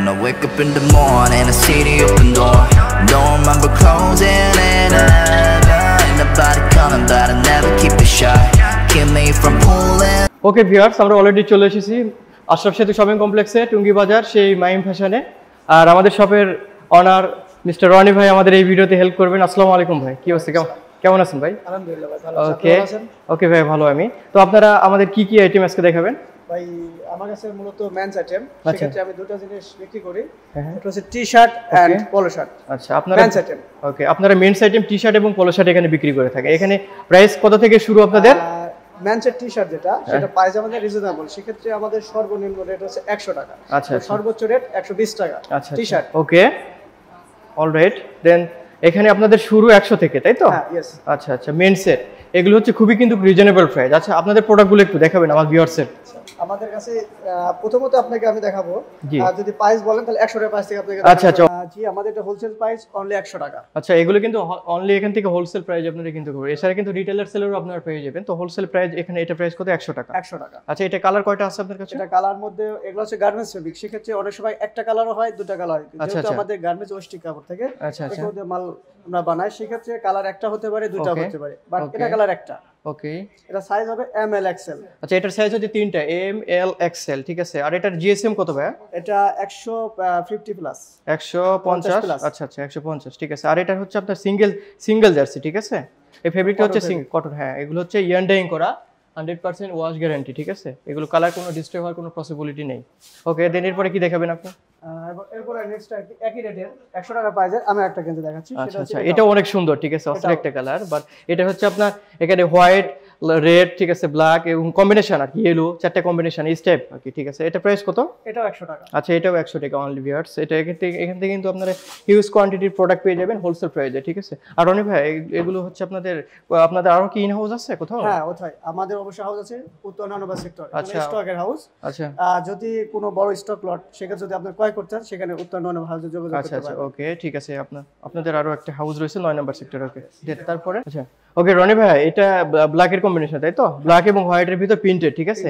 I wake up in the morning, I see the open door. Don't remember closing it ever. Ain't nobody coming, but I never keep it shut. Keep me from pulling. Okay viewers, আমরা already চলে এসেছি আশরাফ সেতু shopping কমপ্লেক্সে, টুঙ্গি বাজার, সেই mime ফ্যাশনে। আর আমাদের শপের অনার মিস্টার রনি ভাই আমাদের এই ভিডিওতে হেল্প করবেন। আসসালামু আলাইকুম ভাই, কি অবস্থা, কেমন আছেন ভাই? আলহামদুলিল্লাহ ভাই, ভালো আছি। ওকে ওকে ভাই, ভালো আমি। তো আপনারা আমাদের কি কি আইটেম আজকে দেখাবেন? ভাই আমার কাছে মূলত মেন্স আইটেম, আচ্ছা। সেক্ষেত্রে আমি দুটো জিনিস বিক্রি করি। এটা হচ্ছে টি-শার্ট এন্ড পোলো শার্ট। আচ্ছা, আপনারা মেন্স আইটেম। ওকে, আপনারা মেন্স আইটেম টি-শার্ট এবং পোলো শার্ট এখানে বিক্রি করে থাকে। এখানে প্রাইস কত থেকে শুরু আপনাদের? মেন্সের টি-শার্ট যেটা, সেটা প্রাইস আমাদের রিজনেবল। সেক্ষেত্রে আমাদের সর্বনিম্ন রেট হচ্ছে 100 টাকা। আচ্ছা, সর্বোচ্চ রেট 120 টাকা। আচ্ছা টি-শার্ট। ওকে, অলরাইট। দেন এখানে আপনাদের শুরু 100 থেকে, তাই তো? হ্যাঁ, ইয়েস। আচ্ছা আচ্ছা, মেন্সের এগুলো হচ্ছে খুবই কিন্তু রিজনেবল প্রাইস। আচ্ছা, আপনাদের প্রোডাক্টগুলো একটু দেখাবেন আমার ভিউয়ারদের। আমাদের কাছে প্রথমত আপনাকে আমি দেখাবো, জি। যদি প্রাইস বলেন তাহলে 100 টাকা প্রাইস থেকে আপনাকে আচ্ছা আচ্ছা, জি, আমাদের এটা হোলসেল প্রাইস অনলি 100 টাকা। আচ্ছা, এগুলো কিন্তু অনলি এখান থেকে হোলসেল প্রাইস আপনারা কিন্তু করবেন। এছাড়া কিন্তু রিটেলার সেলেরও আপনারা পেয়ে যাবেন। তো হোলসেল প্রাইস এখানে এটা প্রাইস কত? 100 টাকা। 100 টাকা। আচ্ছা, এটা কালার কয়টা আছে আপনার কাছে? এটা কালার মধ্যে এগুলো হচ্ছে গার্মেন্টস ফেব্রিক। সেক্ষেত্রে অনেক সময় একটা কালারও হয়, দুটো কালার হয়। যেহেতু আমাদের গার্মেন্টস ওয়েস্টিক কাপড় থেকে এগুলো মাল আমরা বানাই, সেক্ষেত্রে কালার একটা হতে পারে, দুটো হতে পারে, বাট এটা কালার একটা। ওকে, এটা সাইজ হবে এম এল এক্সেল। আচ্ছা, এটার সাইজ হচ্ছে তিনটা, এম এল এক্সেল, ঠিক আছে। আর এটার জিএসএম কত ভাই? এটা 150 প্লাস, 150। আচ্ছা আচ্ছা, 150, ঠিক আছে। আর এটা হচ্ছে আপনার সিঙ্গেল জার্সি, ঠিক আছে। এই ফেব্রিকটা হচ্ছে কটন। হ্যাঁ, এগুলো হচ্ছে ইয়ান ডাইং করা, 100% ওয়াশ গ্যারান্টি, ঠিক আছে। এগুলো কালার কোনো ডিস্ট্রয় হওয়ার কোনো পসিবিলিটি নেই। ওকে, দেন এরপরে কি দেখাবেন আপনি? এরপরে নেক্সট একই রেটের 100 টাকা প্রাইসের আমি একটা কিনতে দেখাচ্ছি। আচ্ছা আচ্ছা, এটা অনেক সুন্দর, ঠিক আছে, অস্থির একটা কালার। বাট এটা হচ্ছে আপনার এখানে হোয়াইট, রেড, ঠিক আছে, ব্ল্যাক এবং কম্বিনেশন আর কি, ইয়েলো, চারটা কম্বিনেশন এই টাইপ আর কি, ঠিক আছে। এটা প্রাইস কত? এটাও 100 টাকা। আচ্ছা, এটাও 100 টাকা অনলি ভিউয়ার্স। এটা এখান থেকে কিন্তু আপনারা হিউজ কোয়ান্টিটির প্রোডাক্ট পেয়ে যাবেন হোলসেল প্রাইসে, ঠিক আছে। আর রনি ভাই, এগুলো হচ্ছে আপনাদের আরো কি ইন হাউস আছে কোথাও? হ্যাঁ, ওথায় আমাদের অবশ্যই হাউস আছে, উত্তর নানবা সেক্টর। আচ্ছা, স্টকের হাউস। আচ্ছা, যদি কোনো বড় স্টক লট সেক্ষেত্রে যদি আপনি ক্রয় করতে চান, সেখানে উত্তর নানবা হাউসে যোগাযোগ করতে পারেন। আচ্ছা, ওকে, ঠিক আছে। আপনাদের আরো একটা হাউস রয়েছে 9 নম্বর সেক্টর। ওকে, তারপরে আচ্ছা, ওকে রনি ভাই, এটা ব্ল্যাক এর কম্বিনেশন, তাই তো? ব্ল্যাক এবং হোয়াইট এর ভিতর প্রিন্টেড, ঠিক আছে,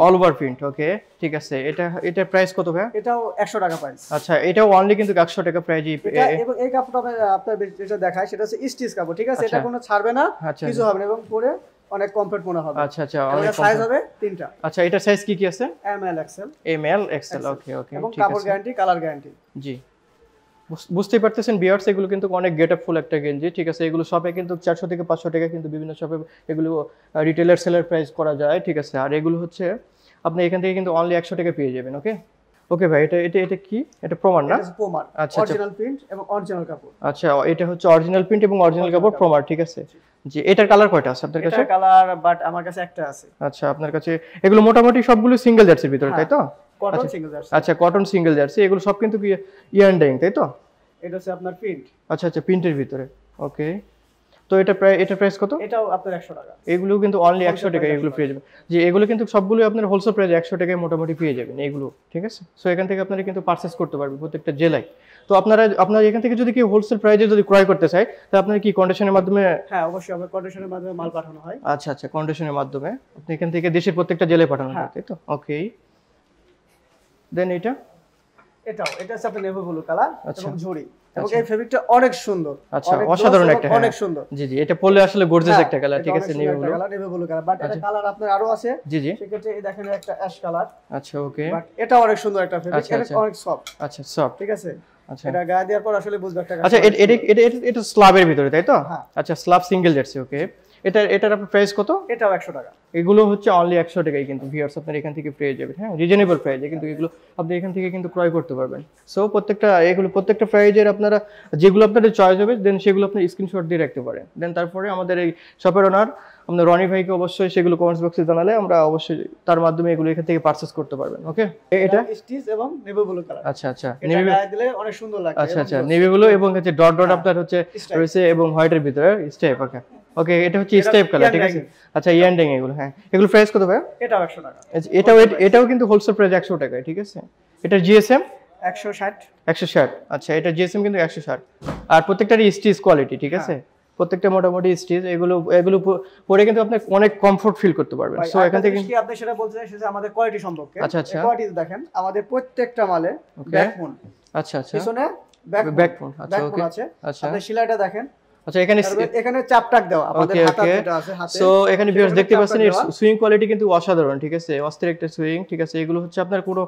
অল ওভার প্রিন্ট। ওকে, ঠিক আছে। এটা প্রাইস কত ভাই? এটাও 100 টাকা প্রাইস। আচ্ছা, এটাও অনলি কিন্তু 100 টাকা প্রাইস। এবং এই কাপড়টা আপনার যেটা দেখায় সেটা হচ্ছে স্টিচ কাপড়, ঠিক আছে। এটা কোনো ছাড়বে না, কিছু হবে না, এবং পরে অনেক কমফর্ট মনে হবে। আচ্ছা আচ্ছা, অনেক সাইজ হবে তিনটা। আচ্ছা, এটা সাইজ কি আছে? M L XL. M L XL, okay okay, এবং কাপড় গ্যারান্টি, কালার গ্যারান্টি। জি, বুঝতেই পারতেছেন ভিউয়ার্স, এগুলো কিন্তু অনেক গেটআপফুল একটা গেঞ্জি, ঠিক আছে। এগুলো শপে কিন্তু 400 থেকে 500 টাকা, কিন্তু বিভিন্ন শপে এগুলো রিটেলার সেলার প্রাইস করা যায়, ঠিক আছে। আর এগুলো হচ্ছে আপনি এখান থেকে কিন্তু অনলি 100 টাকা পেয়ে যাবেন। ওকে ওকে ভাই, এটা কি? এটা প্রমাণ না? এটা প্রমাণ, আচ্ছা, অরিজিনাল প্রিন্ট এবং অরিজিনাল কাপড়। আচ্ছা, এটা হচ্ছে অরিজিনাল প্রিন্ট এবং অরিজিনাল কাপড়, প্রমাণ, ঠিক আছে। জি, এটার কালার কয়টা আছে আপনার কাছে? এটা কালার বাট আমার কাছে একটা আছে। আচ্ছা, আপনার কাছে এগুলো মোটামুটি সবগুলো সিঙ্গেল জার্সির ভিতরে, তাই তো? Cotton single jersey. আচ্ছা, কটন সিঙ্গেল জার্সি, এগুলো সব কিন্তু ইয়ান ডাইং, তাই তো? এটা হচ্ছে আপনার প্রিন্ট। আচ্ছা আচ্ছা, প্রিন্টের ভিতরে। ওকে, তো এটা প্রাইস কত? এটাও আপনার 100 টাকা। এগুলো কিন্তু অনলি 100 টাকা এগুলো পেয়ে যাবেন। যে এগুলো কিন্তু সবগুলো আপনার হোলসেল প্রাইস 100 টাকায় মোটামুটি পেয়ে যাবেন এগুলো, ঠিক আছে। সো এখান থেকে আপনারা কিন্তু পারচেজ করতে পারবেন প্রত্যেকটা জেলায়। তো আপনারা এখান থেকে যদি কেউ হোলসেল প্রাইসে যদি ক্রয় করতে চায়, তাহলে আপনারা কি কন্ডিশনের মাধ্যমে? হ্যাঁ, অবশ্যই আমরা কন্ডিশনের মাধ্যমে মাল পাঠানো হয়। আচ্ছা আচ্ছা, কন্ডিশনের মাধ্যমে আপনি এখান থেকে দেশের প্রত্যেকটা জেলায় পাঠানো হয়, তাই তো? ওকে, দেন এটা হচ্ছে আপনার নেভি ব্লু কালার এবং ঝুরি, এবং এই ফেব্রিকটা অনেক সুন্দর। আচ্ছা, অসাধারণ একটা, অনেক সুন্দর। জি জি, এটা পরলে আসলে গর্জিয়াস একটা কালার, ঠিক আছে, নেভি ব্লু কালার। বাট এটা কালার আপনার আরো আছে। জি জি, সেক্ষেত্রে এই দেখেন একটা অ্যাশ কালার। আচ্ছা, ওকে, বাট এটা অনেক সুন্দর একটা ফেব্রিক, এটা অনেক সফট। আচ্ছা, সফট, ঠিক আছে। আচ্ছা, এটা গায়ে দেওয়ার পর আসলে বুঝবে একটা। আচ্ছা, এটা স্ল্যাবের ভিতরে, তাই তো? আচ্ছা, স্ল্যাব সিঙ্গেল জার্সি। ওকে, এটার আপনার প্রাইস কত? এটাও 100 টাকা। এগুলো হচ্ছে অনলি 100 টাকায় কিন্তু ভিউয়ার্স আপনারা এখান থেকে পেয়ে যাবেন। হ্যাঁ, রিজনেবল প্রাইসে কিন্তু এগুলো আপনি এখান থেকে কিন্তু ক্রয় করতে পারবেন। সো প্রত্যেকটা প্রাইজের আপনারা যেগুলো আপনাদের চয়েস হবে, দেন সেগুলো আপনি স্ক্রিনশট দিয়ে রাখতে পারেন। দেন তারপরে আমাদের এই শপের ওনার আমাদের রনি ভাইকে অবশ্যই সেগুলো কমেন্টস বক্সে জানালে আমরা অবশ্যই তার মাধ্যমে এগুলো এখান থেকে পারচেজ করতে পারবেন। ওকে, এটা স্টিচ এবং নেভি ব্লু কালার। আচ্ছা আচ্ছা, নেভি গায়ে দিলে অনেক সুন্দর লাগে। আচ্ছা আচ্ছা, নেভি ব্লু এবং হচ্ছে ডট আপনার হচ্ছে রয়েছে এবং হোয়াইটের ভিতরে স্টেপ। ওকে ওকে, এটা হচ্ছে স্টেপ কালার, ঠিক আছে। আচ্ছা, ইয়ান ডাইং এগুলো। হ্যাঁ, এগুলো প্রাইস কত ভাই? এটাও 100 টাকা। এটাও কিন্তু হোলসেল প্রাইস 100 টাকায়, ঠিক আছে। এটার জিএসএম 160। 160। আচ্ছা, এটা জিএসএম কিন্তু 160। আর প্রত্যেকটারই স্টিচ কোয়ালিটি, ঠিক আছে। প্রত্যেকটা মোটামুটি স্টিচ, এগুলো পরে কিন্তু আপনি অনেক কমফোর্ট ফিল করতে পারবেন। সো এখান থেকে কি আপনি সেটা বলতে চাইছেন যে আমাদের কোয়ালিটি সম্পর্কে। আচ্ছা আচ্ছা, কোয়ালিটি দেখেন আমাদের প্রত্যেকটা মালে ব্যাকবোন, আচ্ছা আচ্ছা, পিছনে ব্যাকবোন, আচ্ছা ওকে, আচ্ছা আপনি সেলাইটা দেখেন। আচ্ছা এখানে চাপটাক দেওয়া আমাদের হাতে যেটা আছে হাতে। সো এখানে ভিউয়ার্স দেখতে পাচ্ছেন এর সুইং কোয়ালিটি কিন্তু অসাধারণ, ঠিক আছে, অস্থির একটা সুইং, ঠিক আছে। এগুলো হচ্ছে আপনার কোনো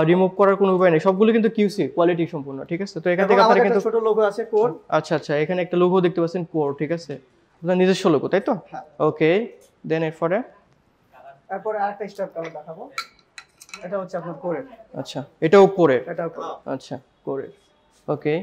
রিমুভ করার কোনো উপায় নেই, সবগুলো কিন্তু কিউসি কোয়ালিটি সম্পূর্ণ, ঠিক আছে। তো এখান থেকে আপনারা কিন্তু ছোট লোগো আছে কোর, আচ্ছা আচ্ছা, এখানে একটা লোগো দেখতে পাচ্ছেন কোর, ঠিক আছে, আপনার নিজস্ব লোগো, তাই তো? ওকে, দেন এরপরে আরেকটা স্টেপ কালার দেখাবো, এটা হচ্ছে আপনার কোরের। আচ্ছা, এটাও কোরের, আচ্ছা কোরের, ওকে।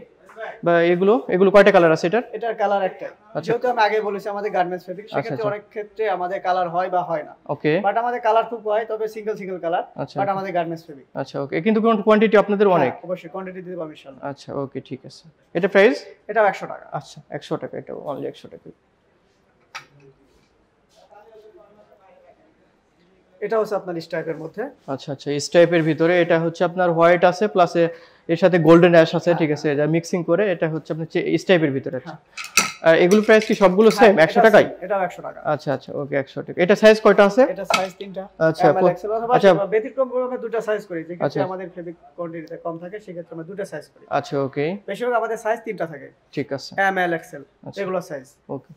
বা এগুলো কয়টা কালার আছে এটার কালার একটাই। যেহেতু আমি আগে বলেছি আমাদের গার্মেন্টস ফেব্রিক, সেক্ষেত্রে অনেক ক্ষেত্রে আমাদের কালার হয় বা হয় না, ওকে, বাট আমাদের কালার খুব হয়, তবে সিঙ্গেল কালার, বাট আমাদের গার্মেন্টস ফেব্রিক। আচ্ছা ওকে, কিন্তু কোয়ান্টিটি আপনাদের অনেক? অবশ্যই কোয়ান্টিটি দিতে পারবো ইনশাআল্লাহ। আচ্ছা ওকে, ঠিক আছে। এটা প্রাইস? এটাও 100 টাকা। আচ্ছা 100 টাকা, এটা অনলি 100 টাকা। এটা হচ্ছে আপনার স্ট্রাইপের মধ্যে। আচ্ছা আচ্ছা, স্ট্রাইপের ভিতরে এটা হচ্ছে আপনার হোয়াইট আছে প্লাস এর সাথে গোল্ডেন অ্যাশ আছে, ঠিক আছে, এটা মিক্সিং করে এটা হচ্ছে আপনার স্ট্রাইপের ভিতরে আছে। আর এগুলো প্রাইস কি সবগুলো সেম 100 টাকাই? এটাও 100 টাকা। আচ্ছা আচ্ছা ওকে, 100 টাকা। এটা সাইজ কয়টা আছে? এটা সাইজ 3টা। আচ্ছা আচ্ছা, ব্যতিক্রম করে আমরা দুটো সাইজ করি, যেক্ষেত্রে আমাদের ফেব্রিক কোয়ান্টিটিতে কম থাকে, সেক্ষেত্রে আমরা দুটো সাইজ করি। আচ্ছা ওকে, বেশিরভাগ আমাদের সাইজ 3টা থাকে, ঠিক আছে, এম এল এক্সেল এগুলো সাইজ। ওকে,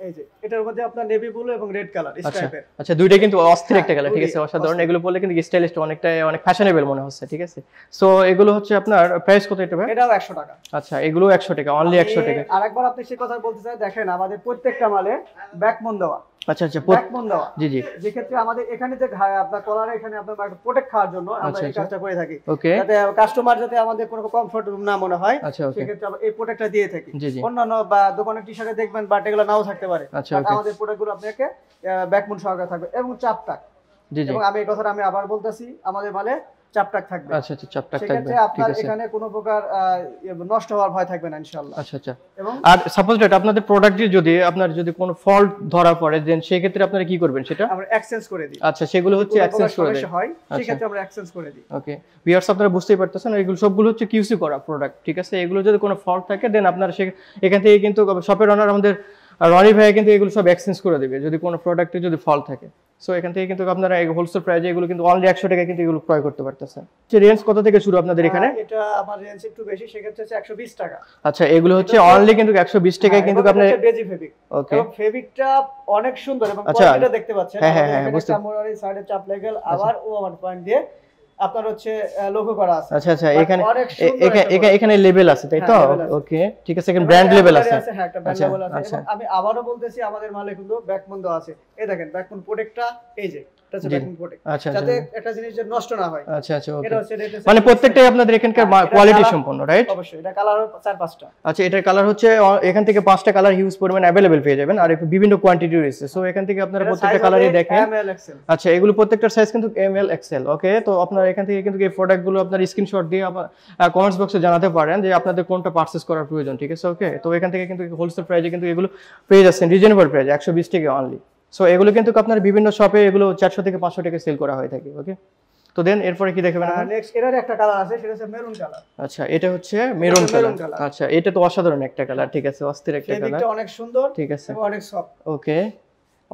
এই যে এটার মধ্যে আপনার নেভি ব্লু এবং রেড কালার স্ট্রাইপের। আচ্ছা দুইটা কিন্তু অস্থির একটা কালার, ঠিক আছে, অসাধারণ। এগুলো পরলে কিন্তু স্টাইলিশ, অনেক ফ্যাশনেবল মনে হচ্ছে, ঠিক আছে। সো এগুলো হচ্ছে আপনার প্রাইস কত এটা ভাই? এটাও 100 টাকা। আচ্ছা, এগুলো 100 টাকা, অনলি 100 টাকা। আরেকবার আপনি সেই কথা বলতে চাই, দেখেন আমাদের প্রত্যেকটা মালে ব্যাকবোন দেওয়া। আচ্ছা আচ্ছা, ব্যাকবোন দেওয়া, জি জি, যে ক্ষেত্রে আমাদের এখানে যে আপনার কলারে এখানে আপনার একটা প্রোটেক্ট খাওয়ার জন্য আমরা এই কাজটা করে থাকি, ওকে, যাতে কাস্টমার যাতে আমাদের কোনো কমফর্ট না মনে হয়, সেক্ষেত্রে আমরা এই প্রোটেক্টটা দিয়ে থাকি। অন্যান্য বা দোকানের টি-শার্টে দেখবেন বাট এগুলো নাও থাকতে পারে, আমাদের প্রোডাক্টগুলো আপনাকে ব্যাকবোন সহকারে থাকবে এবং চাপটাক। এবং আমি এই কথাটা আমি আবার বলতেছি, আমাদের মালে চাপটাক থাকবে। আচ্ছা আচ্ছা, চাপটাক থাকবে, সেক্ষেত্রে আপনার এখানে কোনো প্রকার নষ্ট হওয়ার ভয় থাকবে না ইনশাআল্লাহ। আচ্ছা আচ্ছা। আর সাপোজ দ্যাট আপনাদের প্রোডাক্টে যদি কোনো ফল্ট ধরা পড়ে, দেন সেই ক্ষেত্রে আপনারা কি করবেন? সেটা আমরা এক্সচেঞ্জ করে দিই। আচ্ছা, সেগুলো হচ্ছে এক্সচেঞ্জ করে দেয়, হয় সেই ক্ষেত্রে আমরা এক্সচেঞ্জ করে দিই। ওকে ভিউয়ার্স, আপনারা বুঝতেই পারতেছেন, এগুলো সবগুলো হচ্ছে কিউসি করা প্রোডাক্ট, ঠিক আছে। এগুলো যদি কোনো ফল্ট থাকে, দেন আপনারা এখান থেকে কিন্তু শপের ওনার আমাদের রনি ভাই কিন্তু এগুলো সব এক্সচেঞ্জ করে দেবে যদি কোনো প্রোডাক্টে যদি ফল্ট থাকে। সো এখান থেকে কিন্তু আপনারা এই হোলসেল প্রাইসে এগুলো কিন্তু অনলি 100 টাকা কিন্তু এগুলো ক্রয় করতে পারতেছেন। যে রেঞ্জ কত থেকে শুরু আপনাদের এখানে? এটা আমার রেঞ্জ একটু বেশি, সেক্ষেত্রে হচ্ছে 120 টাকা। আচ্ছা, এগুলো হচ্ছে অনলি কিন্তু 120 টাকায় কিন্তু আপনার বেজি ফেব্রিক। ওকে, এবং ফেব্রিকটা অনেক সুন্দর এবং কোয়ালিটিটা দেখতে পাচ্ছেন। হ্যাঁ, বুঝতে চামড়ারি সাইডে চাপ লেগেল, আবার ও আমার পয়েন্ট দিয়ে আপনার হচ্ছে লোগো করা আছে। আচ্ছা আচ্ছা, এখানে লেভেল আছে, তাই তো? ওকে, ঠিক আছে, এখানে ব্র্যান্ড লেভেল আছে। হ্যাঁ, একটা ব্র্যান্ড লেভেল আছে। এবং আমি আবারও বলতেছি, আমাদের মালে কিন্তু ব্যাকবোন দেওয়া আছে। এই দেখেন ব্যাকবোন প্রোটেক্টটা, এই যে এটা হচ্ছে ব্যাকবোন প্রোটেক্ট, যাতে একটা জিনিস যে নষ্ট না হয়। আচ্ছা আচ্ছা, ওকে, মানে প্রত্যেকটাই আপনাদের এখানকার কোয়ালিটি সম্পন্ন, রাইট? অবশ্যই। এটা কালার 4-5টা। আচ্ছা, এটার কালার হচ্ছে এখান থেকে 5টা কালার হিউজ পরিমাণ अवेलेबल পেয়ে যাবেন, আর বিভিন্ন কোয়ান্টিটি রয়েছে। সো এখান থেকে আপনারা প্রত্যেকটা কালারই দেখেন। আচ্ছা, এগুলো প্রত্যেকটার সাইজ কিন্তু এমএল এক্সএল। ওকে, তো আপনারা এখান থেকে কিন্তু এই প্রোডাক্টগুলো আপনার স্ক্রিনশট দিয়ে কমেন্টস বক্সে জানাতে পারেন যে আপনাদের কোনটা পারচেজ করার প্রয়োজন, ঠিক আছে। ওকে, তো এখান থেকে কিন্তু হোলসেল প্রাইসে কিন্তু এগুলো পেয়ে যাচ্ছেন রিজনেবল প্রাইসে 120 টাকা অনলি। সো এগুলো কিন্তু আপনার বিভিন্ন শপে এগুলো 400 থেকে 500 টাকা সেল করা হয়ে থাকে। ওকে, তো দেন এরপরে কি দেখাবেন? নেক্সট এটার একটা কালার আছে, সেটা হচ্ছে মেরুন কালার। আচ্ছা, এটা হচ্ছে মেরুন কালার। আচ্ছা, এটা তো অসাধারণ একটা কালার, ঠিক আছে, অস্থির একটা কালার, এটা অনেক সুন্দর, ঠিক আছে, অনেক সফট। ওকে,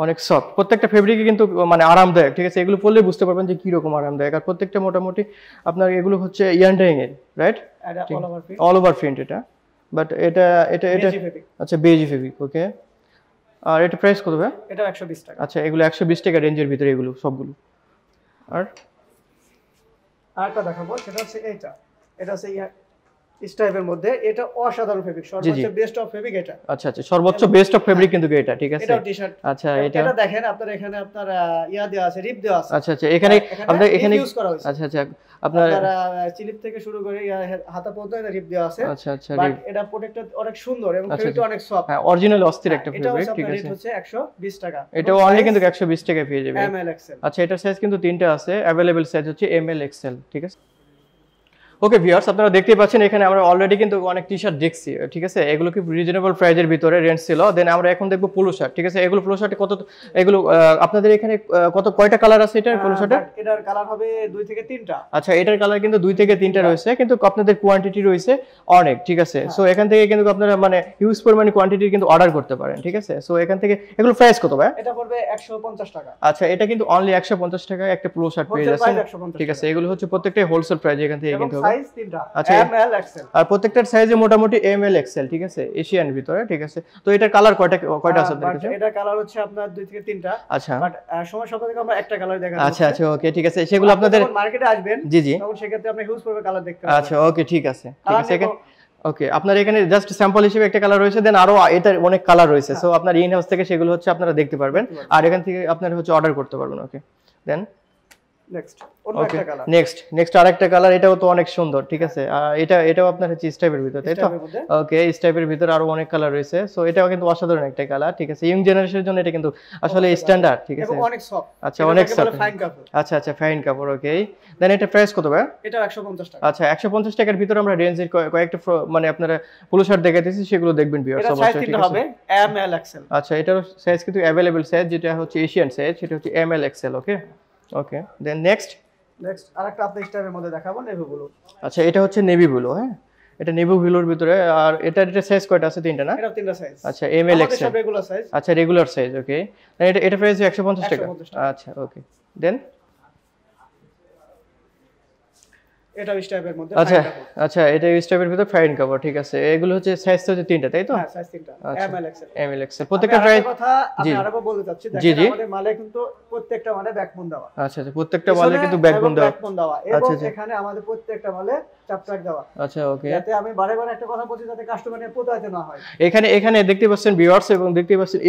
অনেক সফট, প্রত্যেকটা ফেব্রিকই কিন্তু মানে আরামদায়ক, ঠিক আছে। এগুলো পরলে বুঝতে পারবেন যে কি রকম আরামদায়ক। আর প্রত্যেকটা মোটামুটি আপনার এগুলো হচ্ছে ইয়ান ডাইং এর, রাইট? অল ওভার প্রিন্ট এটা, বাট এটা আচ্ছা বেজি ফেব্রিক। ওকে, আর এটা প্রাইস কত ভাই? এটা 120 টাকা। আচ্ছা, এগুলো 120 টাকা রেঞ্জের ভিতরে এগুলো সবগুলো। আর আরেকটা দেখাবো, সেটা হচ্ছে এটা হচ্ছে স্টাইপের মধ্যে, এটা অসাধারণ ফেব্রিক, সর্বোচ্চ বেস্ট অফ ফেব্রিক এটা। আচ্ছা আচ্ছা, সর্বোচ্চ বেস্ট অফ ফেব্রিক কিন্তু এটা, ঠিক আছে। এটা টি-শার্ট। আচ্ছা, এটা দেখেন আপনার এখানে আপনার ইয়া দেওয়া আছে, রিপ দেওয়া আছে। আচ্ছা আচ্ছা, এখানে আপনাদের এখানে ইউজ করা হয়েছে। আচ্ছা আচ্ছা, আপনার চিলিপ থেকে শুরু করে হাতা পর্যন্ত রিপ দেওয়া আছে। আচ্ছা আচ্ছা, বাট এটা প্রোডাক্টটা অনেক সুন্দর এবং ফেব্রিকটা অনেক সফট। হ্যাঁ, অরিজিনাল অস্থির একটা ফেব্রিক, ঠিক আছে। এটা হচ্ছে 120 টাকা। এটাও অনলি কিন্তু 120 টাকা পেয়ে যাবেন। ML XL. আচ্ছা, এটার সাইজ কিন্তু 3টা আছে, अवेलेबल সাইজ হচ্ছে এমএল এক্সএল, ঠিক আছে। ওকে ভিউয়ার্স, আপনারা দেখতেই পাচ্ছেন এখানে আমরা অলরেডি কিন্তু অনেক টি শার্ট দেখছি, ঠিক আছে। এগুলো কি রিজনেবল প্রাইজের ভিতরে রেঞ্জ ছিল। দেন আমরা এখন দেখবো পোলো শার্ট, ঠিক আছে। এগুলো পোলো শার্টে কত, এগুলো আপনাদের এখানে কয়টা কালার আছে এটার পোলো শার্টের? এটার কালার হবে 2 থেকে 3টা। আচ্ছা, এটার কালার কিন্তু 2 থেকে 3টা রয়েছে, কিন্তু আপনাদের কোয়ান্টিটি রয়েছে অনেক, ঠিক আছে। সো এখান থেকে কিন্তু আপনারা মানে হিউজ পরিমাণ কোয়ান্টিটি কিন্তু অর্ডার করতে পারেন, ঠিক আছে। সো এখান থেকে এগুলো প্রাইস কত ভাই? এটা পড়বে 150 টাকা। আচ্ছা, এটা কিন্তু অনলি 150 টাকায় একটা পোলো শার্ট পেয়ে যাচ্ছেন, ঠিক আছে। এগুলো হচ্ছে প্রত্যেকটাই হোলসেল প্রাইস এখান থেকে কিন্তু হবে। সাইজ 3টা, আচ্ছা, এম এল এক্সেল। আর প্রত্যেকটার সাইজে মোটামুটি এম এল এক্সেল, ঠিক আছে, এশিয়ান ভিতরে, ঠিক আছে। তো এটার কালার কয়টা আছে আপনাদের কাছে? এটা কালার হচ্ছে আপনার 2 থেকে 3টা। আচ্ছা, বাট সময় সাপেক্ষে আমরা একটা কালার দেখাবো। আচ্ছা আচ্ছা, ওকে, ঠিক আছে। সেগুলো আপনাদের মার্কেটে আসবেন, জি জি, তখন সেক্ষেত্রে আপনি হিউজ পরিমাণ কালার দেখতে পাবেন। আচ্ছা, ওকে, ঠিক আছে, ঠিক আছে। ওকে, আপনার এখানে জাস্ট স্যাম্পল হিসেবে একটা কালার রয়েছে, দেন আরো এটার অনেক কালার রয়েছে। সো আপনার ইন হাউস থেকে সেগুলো হচ্ছে আপনারা দেখতে পারবেন, আর এখান থেকে আপনারা হচ্ছে অর্ডার করতে পারবেন। ওকে, দেন নেক্সট অন্য একটা কালার। নেক্সট আরেকটা কালার, এটাও তো অনেক সুন্দর, ঠিক আছে। এটাও আপনার হচ্ছে স্টাইপের ভিতর, তাই তো? ওকে, স্টাইপের ভিতর আরো অনেক কালার রয়েছে। সো এটাও কিন্তু অসাধারণ একটা কালার, ঠিক আছে। ইয়ং জেনারেশনের জন্য এটা কিন্তু আসলে স্ট্যান্ডার্ড, ঠিক আছে। অনেক সফট। আচ্ছা, অনেক সফট, ফাইন কাপড়। আচ্ছা আচ্ছা, ফাইন কাপড়। ওকে, দেন এটা প্রাইস কত ভাই? এটা 150 টাকা। আচ্ছা, 150 টাকার ভিতর আমরা রেঞ্জের কয়েকটা মানে আপনারা পোলো শার্ট দেখাইতেছি, সেগুলো দেখবেন ভিউয়ার্স অবশ্যই, ঠিক আছে। হবে এম এল এক্সেল। আচ্ছা, এটার সাইজ কিন্তু अवेलेबल সাইজ, যেটা হচ্ছে এশিয়ান সাইজ, সেটা হচ্ছে এম এল এক্সেল। ওকে ওকে, দেন নেক্সট আরেকটা আপনি স্টাইলের মধ্যে দেখাবো, নেভি ব্লু। আচ্ছা, এটা হচ্ছে নেভি ব্লু, হ্যাঁ, এটা নেভি ব্লুর ভিতরে। আর এটা সাইজ কয়টা আছে? 3টা না? এটা 3টা সাইজ। আচ্ছা, M L XL, regular size. আচ্ছা, রেগুলার সাইজ। ওকে, এটা প্রাইস 150 টাকা। আচ্ছা, ওকে, দেন এটা স্টাইপের মধ্যে। আচ্ছা আচ্ছা, এটা স্টাইপের ভিতর ফাইন কাভার, ঠিক আছে। এগুলো হচ্ছে সাইজ হচ্ছে 3টা, তাই তো? হ্যাঁ, সাইজ 3টা, M L XL. M L XL প্রত্যেকটা প্রাইস। কথা আমি আরেকবার বলতে চাচ্ছি, দেখেন আমাদের মালে কিন্তু প্রত্যেকটা মানে ব্যাকবোন দেওয়া। আচ্ছা আচ্ছা, প্রত্যেকটা মালে কিন্তু ব্যাকবোন দেওয়া, এবং এখানে আমাদের প্রত্যেকটা মালে চাপট্রাক দেওয়া। আচ্ছা, ওকে, যাতে আমি বারে বারে একটা কথা বলছি, যাতে কাস্টমারের প্রতারিত না হয়। এখানে দেখতে পাচ্ছেন ভিউয়ার্স, এবং দেখতে পাচ্ছেন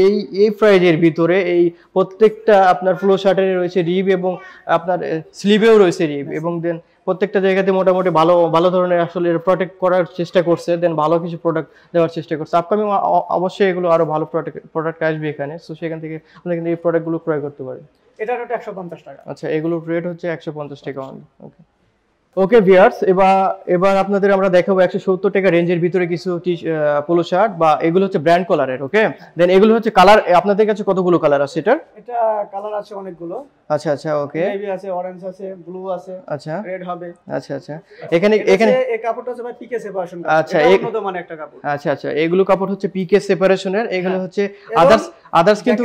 এই প্রাইজের ভিতরে এই প্রত্যেকটা আপনার ফ্লো শার্টের রয়েছে রিব, এবং আপনার স্লিভেও রয়েছে রিব, এবং দেন প্রত্যেকটা জায়গাতে মোটামুটি ভালো ধরনের আসলে প্রোটেক্ট করার চেষ্টা করছে, দেন ভালো কিছু প্রোডাক্ট দেওয়ার চেষ্টা করছে। আপকামিং অবশ্যই এগুলো আরো ভালো প্রোডাক্ট আসবে এখানে। সো সেখান থেকে আপনি কিন্তু এই প্রোডাক্টগুলো ক্রয় করতে পারেন। এটা রেট 150 টাকা। আচ্ছা, এগুলোর রেট হচ্ছে 150 টাকা অনলি। ওকে ওকে ভিউয়ার্স, এবার আপনাদের আমরা দেখাবো 170 টাকা রেঞ্জের ভিতরে কিছু পোলো শার্ট, বা এগুলো হচ্ছে ব্র্যান্ড কালারের। ওকে, দেন এগুলো হচ্ছে কালার, আপনাদের কাছে কতগুলো কালার আছে এটার? এটা কালার আছে অনেকগুলো। আচ্ছা আচ্ছা, ওকে, নেভি আছে, অরেঞ্জ আছে, ব্লু আছে, আচ্ছা, রেড হবে। আচ্ছা আচ্ছা, এখানে এই কাপড়টা হচ্ছে ভাই পিকে সেপারেশন কাপড়। আচ্ছা, এটা উন্নত মানের একটা কাপড়। আচ্ছা আচ্ছা, এগুলো কাপড় হচ্ছে পিকে সেপারেশনের, এগুলো হচ্ছে আদার্স কিন্তু,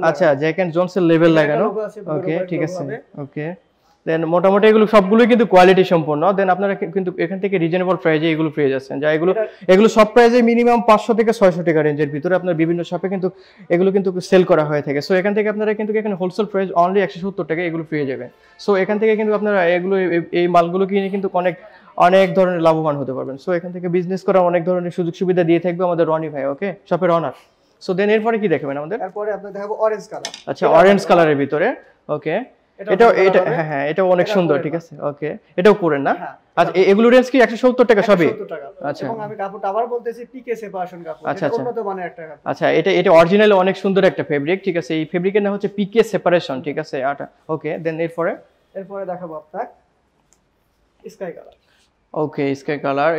আচ্ছা, জ্যাক এন্ড জোনসের লেভেল লাগানো। ওকে, ঠিক আছে, ওকে, দেন মোটামুটি এগুলো সবগুলোই কিন্তু কোয়ালিটি সম্পন্ন। দেন আপনারা কিন্তু এখান থেকে রিজনেবল প্রাইসে এগুলো পেয়ে যাচ্ছেন, যা এগুলো সব প্রাইসে মিনিমাম 500 থেকে 600 টাকা রেঞ্জের ভিতরে আপনার বিভিন্ন শপে কিন্তু এগুলো কিন্তু সেল করা হয়ে থাকে। সো এখান থেকে আপনারা কিন্তু এখানে হোলসেল প্রাইস অনলি 170 টাকা এগুলো পেয়ে যাবেন। সো এখান থেকে কিন্তু আপনারা এগুলো এই মালগুলো কিনে কিন্তু অনেক ধরনের লাভবান হতে পারবেন। সো এখান থেকে বিজনেস করার অনেক ধরনের সুযোগ সুবিধা দিয়ে থাকবে আমাদের রনি ভাই। ওকে, শপের অনার। সো দেন এরপরে কি দেখাবেন আমাদের? এরপরে আপনাদের দেখাবো অরেঞ্জ কালার। আচ্ছা, অরেঞ্জ কালারের ভিতরে। ওকে, হ্যাঁ, এটাও অনেক সুন্দর, ঠিক আছে। ওকে, এটাও করেন না? আচ্ছা, এগুলো রেঞ্জ কি 170 টাকা সবই? আচ্ছা, এবং আমি কাপড়টা আবার বলতেছি পিকে সেপারেশন কাপড়, এটা উন্নত মানের একটা কাপড়। আচ্ছা, এটা অরিজিনাল অনেক সুন্দর একটা ফেব্রিক, ঠিক আছে। এই ফেব্রিকের নাম হচ্ছে পিকে সেপারেশন, ঠিক আছে। ওকে, দেন এরপরে দেখাবো আপনাকে স্কাই কালার। ওকে, স্কাই কালার।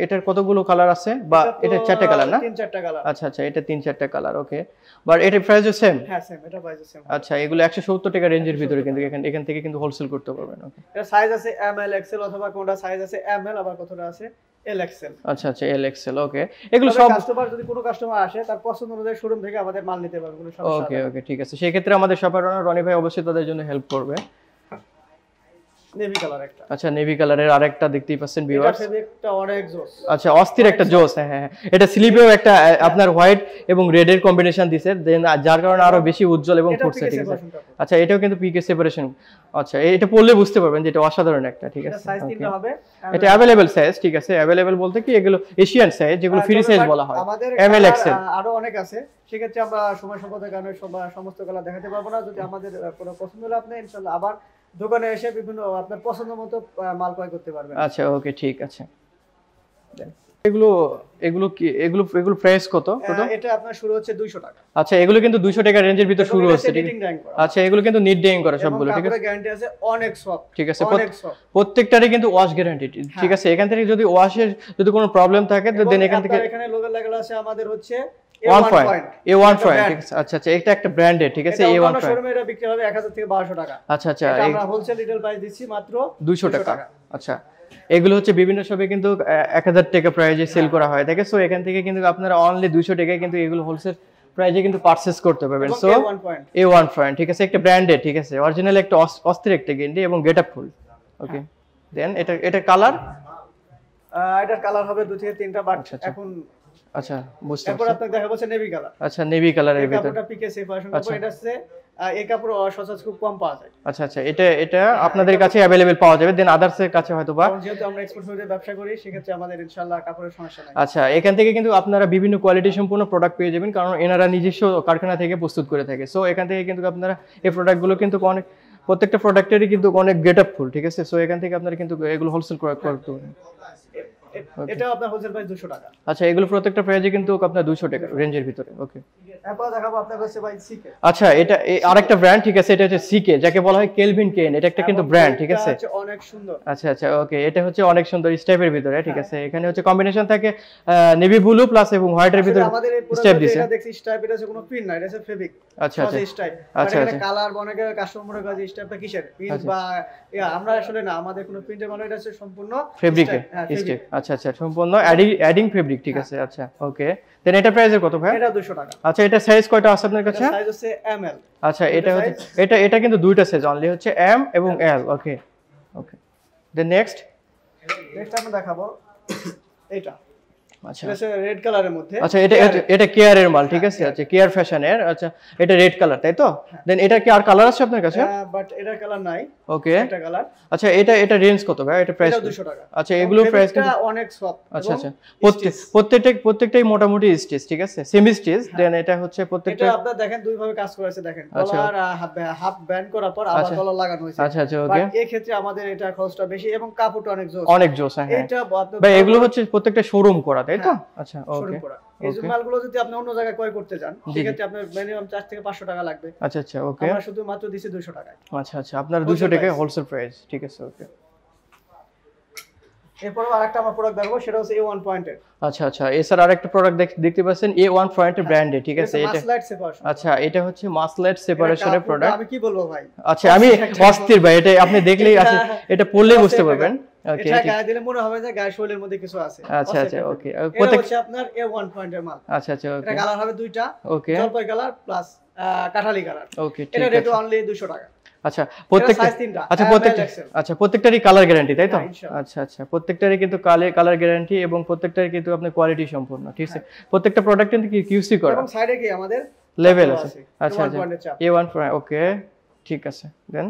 এটার কতগুলো কালার আছে? বা এটা 4টা কালার না? 3-4টা কালার। আচ্ছা আচ্ছা, এটা 3-4টা কালার। ওকে, বাট এটা প্রাইসও সেম? হ্যাঁ, সেম, এটা প্রাইসও সেম। আচ্ছা, এগুলো 170 টাকা রেঞ্জের ভিতরে কিন্তু এখান থেকে কিন্তু হোলসেল করতে পারবেন। ওকে, এটা সাইজ আছে এম এল এক্সেল, অথবা কোনটা সাইজ আছে এম এল, আবার কতটা আছে এল এক্সেল। আচ্ছা আচ্ছা, এল এক্সেল। ওকে, এগুলো সব কাস্টমার, যদি কোনো কাস্টমার আসে তার পছন্দ অনুযায়ী শোরুম থেকে আমাদের মাল নিতে পারবে, কোনো সমস্যা নেই। ওকে ওকে, ঠিক আছে। সেই ক্ষেত্রে আমাদের শপের ওনার রনি ভাই অবশ্যই তাদের জন্য হেল্প করবে। নেভি কালার একটা। আচ্ছা, নেভি কালারের আরেকটা দেখতেই পাচ্ছেন ভিউয়ার্স। এটা ফেব্রিকটা অনেক জোস। আচ্ছা, অস্থির একটা জোস। হ্যাঁ, এটা স্লিভেও একটা আপনার হোয়াইট এবং রেড এর কম্বিনেশন দিয়েছে, দেন যার কারণে আরো বেশি উজ্জ্বল এবং ফুটছে, ঠিক আছে। আচ্ছা, এটাও কিন্তু পিকে সেপারেশন। আচ্ছা, এটা পরলে বুঝতে পারবেন যে এটা অসাধারণ একটা, ঠিক আছে। সাইজ 3টা হবে। এটা अवेलेबल সাইজ, ঠিক আছে। अवेलेबल বলতে কি এগুলো এশিয়ান সাইজ, যেগুলো ফ্রি সাইজ বলা হয়, এম এল এক্সেল। আরো অনেক আছে, সেক্ষেত্রে আমরা সময় স্বল্পতার কারণে সমস্ত কালার দেখাতে পারবো না। যদি আমাদের কোনো পছন্দ হলে আপনি ইনশাআল্লাহ আবার দোকানে এসে বিভিন্ন আপনার পছন্দ মতো মাল ক্রয় করতে পারবেন। আচ্ছা, ওকে, ঠিক আছে। এগুলো এগুলো কি এগুলো এগুলো প্রাইস কত? এটা আপনার শুরু হচ্ছে 200 টাকা। আচ্ছা এগুলো কিন্তু 200 টাকা রেঞ্জের ভিতর শুরু হচ্ছে, ঠিক আছে? আচ্ছা এগুলো কিন্তু নিট ডাইং করা সবগুলো, ঠিক আছে? গ্যারান্টি আছে অনেক সফট, ঠিক আছে? প্রত্যেকটারই কিন্তু ওয়াশ গ্যারান্টি, ঠিক আছে? এখান থেকে যদি ওয়াশের যদি কোনো প্রবলেম থাকে তো দেন এখান থেকে এখানে লোগো লাগানো আছে আমাদের হচ্ছে A1 পয়েন্ট, ঠিক আছে? আচ্ছা আচ্ছা এটা একটা ব্র্যান্ডেড, ঠিক আছে? A1 পয়েন্ট শোরুমে এটা বিক্রি হবে 1000 থেকে 1200 টাকা। আচ্ছা আচ্ছা আমরা হোলসেল রিটেল প্রাইস দিচ্ছি মাত্র 200 টাকা। আচ্ছা এগুলো হচ্ছে বিভিন্ন শপে কিন্তু 1000 টাকা প্রাইজে সেল করা হয় থাকে। সো এখান থেকে কিন্তু আপনারা অনলি 200 টাকায় কিন্তু এগুলো হোলসেল প্রাইজে কিন্তু পারচেজ করতে পারবেন। সো A1 পয়েন্ট, ঠিক আছে? একটা ব্র্যান্ডেড, ঠিক আছে? অরিজিনাল একটা অস্থির একটা গেঞ্জি এবং গেটআপ ফুল। ওকে দেন এটা কালার, এটার কালার হবে 2 থেকে 3টা, বাট এখন আচ্ছা বুঝতে পারছি। এরপর আপনাকে দেখাবো নেভি কালার। আচ্ছা নেভি কালারের ভিতর কাপড়টা পিকে সেফ ভার্সন করব। এটা হচ্ছে এই কাপড় সচরাচর খুব কম পাওয়া যায়। আচ্ছা আচ্ছা এটা আপনাদের কাছে अवेलेबल পাওয়া যাবে, দেন আদার্স এর কাছে হয়তো বা যেহেতু আমরা এক্সপোর্ট হয়ে ব্যবসা করি সেক্ষেত্রে আমাদের ইনশাআল্লাহ কাপড়ের সমস্যা নাই। আচ্ছা এখান থেকে কিন্তু আপনারা বিভিন্ন কোয়ালিটি সম্পূর্ণ প্রোডাক্ট পেয়ে যাবেন, কারণ এনারা নিজস্ব কারখানা থেকে প্রস্তুত করে থাকে। সো এখান থেকে কিন্তু আপনারা এই প্রোডাক্টগুলো কিন্তু অনেক প্রত্যেকটা প্রোডাক্টেরই কিন্তু অনেক গেটআপ ফুল, ঠিক আছে? সো এখান থেকে আপনারা কিন্তু এগুলো হোলসেল করতে পারেন। এটা আপনার হোলসেল প্রাইস 200 টাকা। আচ্ছা এগুলো প্রত্যেকটা প্রাইসে কিন্তু আপনার 200 টাকা রেঞ্জের ভিতরে। ওকে এরপর দেখাবো আপনার কাছে ভাই সিকে। আচ্ছা এটা আরেকটা ব্র্যান্ড, ঠিক আছে? এটা হচ্ছে সিকে, যাকে বলা হয় কেলভিন কেন। এটা একটা কিন্তু ব্র্যান্ড, ঠিক আছে? এটা অনেক সুন্দর। আচ্ছা আচ্ছা ওকে এটা হচ্ছে অনেক সুন্দর স্টেপের ভিতরে, ঠিক আছে? এখানে হচ্ছে কম্বিনেশন থাকে নেভি ব্লু প্লাস এবং হোয়াইটের ভিতরে স্টেপ দিয়েছে। এটা দেখছি স্টেপ, এটা আছে কোনো প্রিন্ট না, এটা আছে ফেব্রিক। আচ্ছা আচ্ছা স্টেপ আচ্ছা এটা কালার বনেকে কাস্টমারের কাছে স্টেপটা কিসের প্রিন্ট বা আমরা আসলে না, আমাদের কোনো প্রিন্টের মানে এটা হচ্ছে সম্পূর্ণ ফেব্রিকের স্টেপ। আচ্ছা আচ্ছা সম্পূর্ণ অ্যাডিং ফেব্রিক, ঠিক আছে? আচ্ছা ওকে দেন এটা প্রাইস কত ভাই? এটা 200 টাকা। আচ্ছা এটা সাইজ কয়টা আছে আপনার কাছে? সাইজ হচ্ছে এমএল। আচ্ছা এটা হচ্ছে এটা কিন্তু দুইটা সাইজ অনলি হচ্ছে এম এবং এল। ওকে ওকে দেন নেক্সট আমরা দেখাবো এটা। আচ্ছা এটা রেড কালারের মধ্যে। আচ্ছা এটা কেয়ারের মাল, ঠিক আছে? আচ্ছা কেয়ার ফ্যাশনের। আচ্ছা এটা রেড কালার, তাই তো? দেন এটা কি আর কালার আছে আপনার কাছে? বাট এটা কালার নাই। ওকে এটা কালার। আচ্ছা এটা রেঞ্জ কত ভাই? এটা প্রাইস 200 টাকা। আচ্ছা এগুলো প্রাইস কিন্তু অনেক সফট। আচ্ছা আচ্ছা প্রত্যেকটাই মোটামুটি স্টিচ, ঠিক আছে? Semi stitch. দেন এটা হচ্ছে প্রত্যেকটা এটা আপনারা দেখেন দুই ভাবে কাজ করেছে, দেখেন কলার হাফ ব্যান্ড করার পর আবার কলার লাগানো হয়েছে। আচ্ছা আচ্ছা ওকে এই ক্ষেত্রে আমাদের এটা খরচটা বেশি এবং কাপড়টা অনেক জোস। হ্যাঁ এটা ভাই এগুলো হচ্ছে প্রত্যেকটা শোরুম করা, তাই তো? আচ্ছা ওকে এই যে মালগুলো যদি আপনি অন্য জায়গায় ক্রয় করতে যান সেক্ষেত্রে আপনার মিনিমাম 4 থেকে 500 টাকা লাগবে। আচ্ছা আচ্ছা ওকে আমরা শুধু মাত্র দিছি 200 টাকায়। আচ্ছা আচ্ছা আপনার 200 টাকায় হোলসেল প্রাইস, ঠিক আছে? ওকে এরপর আরেকটা আমরা প্রোডাক্ট দেখাবো, সেটা হচ্ছে A1 পয়েন্টের। আচ্ছা আচ্ছা এছাড়া আরেকটা প্রোডাক্ট দেখতে পাচ্ছেন A1 পয়েন্টের ব্র্যান্ডে, ঠিক আছে? এটা মাসলাইট সেপারেশন। আচ্ছা এটা হচ্ছে মাসলাইট সেপারেশনের প্রোডাক্ট। আমি কি বলবো ভাই? আচ্ছা আমি অস্থির ভাই, এটা আপনি দেখলেই আছে, এটা পড়লেই বুঝতে পারবেন। ওকে এটা গায়ে দিলে মনে হবে যে গায়ে শরীরের মধ্যে কিছু আছে। আচ্ছা আচ্ছা ওকে এটা হচ্ছে আপনার A1 পয়েন্টের মাল। আচ্ছা আচ্ছা ওকে এটা কালার হবে দুইটা। ওকে জলপাই কালার প্লাস কাঠালি কালার। ওকে ঠিক আছে। এটা রেট অনলি 200 টাকা। আচ্ছা প্রত্যেকটারই কালার গ্যারান্টি, তাই তো? আচ্ছা আচ্ছা প্রত্যেকটারই কিন্তু কালার গ্যারান্টি এবং প্রত্যেকটারই কিন্তু আপনার কোয়ালিটি সম্পূর্ণ, ঠিক আছে? প্রত্যেকটা প্রোডাক্ট কিন্তু কিউসি করা এবং সাইডে কি আমাদের লেভেল আছে। আচ্ছা আচ্ছা A1 ওকে ঠিক আছে। দেন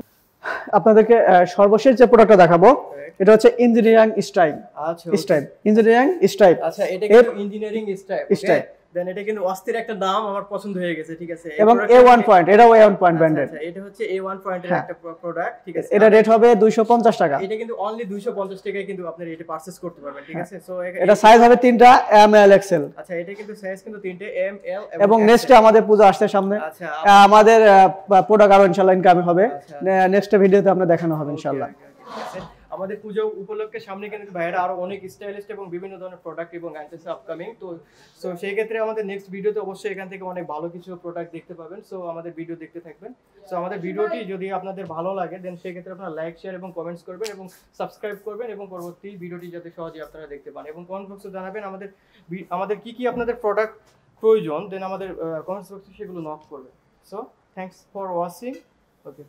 আপনাদেরকে সর্বশেষ যে প্রোডাক্টটা দেখাবো এটা হচ্ছে ইঞ্জিনিয়ারিং স্টাইল। আচ্ছা ইঞ্জিনিয়ারিং স্টাইল। আচ্ছা এটা কিন্তু ইঞ্জিনিয়ারিং স্টাইল। দেন এটা কিন্তু অস্থির একটা নাম, আমার পছন্দ হয়ে গেছে, ঠিক আছে? এবং A1 পয়েন্ট, এটাও A1 পয়েন্ট ব্র্যান্ডেড। আচ্ছা এটা হচ্ছে A1 পয়েন্টের একটা প্রোডাক্ট, ঠিক আছে? এটা রেট হবে 250 টাকা। এটা কিন্তু অনলি 250 টাকায় কিন্তু আপনি এটা পারচেজ করতে পারবেন, ঠিক আছে? সো এটা সাইজ হবে 3টা এম এল এক্সেল। আচ্ছা এটা কিন্তু সাইজ কিন্তু 3টে এম এল এবং নেক্সটে আমাদের পূজা আসছে সামনে। আচ্ছা আমাদের প্রোডাক্ট আরো ইনশাআল্লাহ ইনকামিং হবে। নেক্সট ভিডিওতে আমরা দেখানো হবে ইনশাআল্লাহ। আমাদের পূজা উপলক্ষে সামনে কিন্তু ভাইরা আরো অনেক স্টাইলিস্ট এবং বিভিন্ন ধরনের প্রোডাক্ট এবং আইটেমস আপকামিং। তো সো সেই ক্ষেত্রে আমাদের নেক্সট ভিডিওতে অবশ্যই এখান থেকে অনেক ভালো কিছু প্রোডাক্ট দেখতে পাবেন। সো আমাদের ভিডিও দেখতে থাকবেন। সো আমাদের ভিডিওটি যদি আপনাদের ভালো লাগে দেন সেই ক্ষেত্রে আপনারা লাইক শেয়ার এবং কমেন্টস করবেন এবং সাবস্ক্রাইব করবেন এবং পরবর্তী ভিডিওটি যাতে সহজেই আপনারা দেখতে পান এবং কমেন্ট বক্সে জানাবেন আমাদের কি আপনাদের প্রোডাক্ট প্রয়োজন, দেন আমাদের কমেন্টস বক্সে সেগুলো নক করবেন। So thanks for watching. Okay.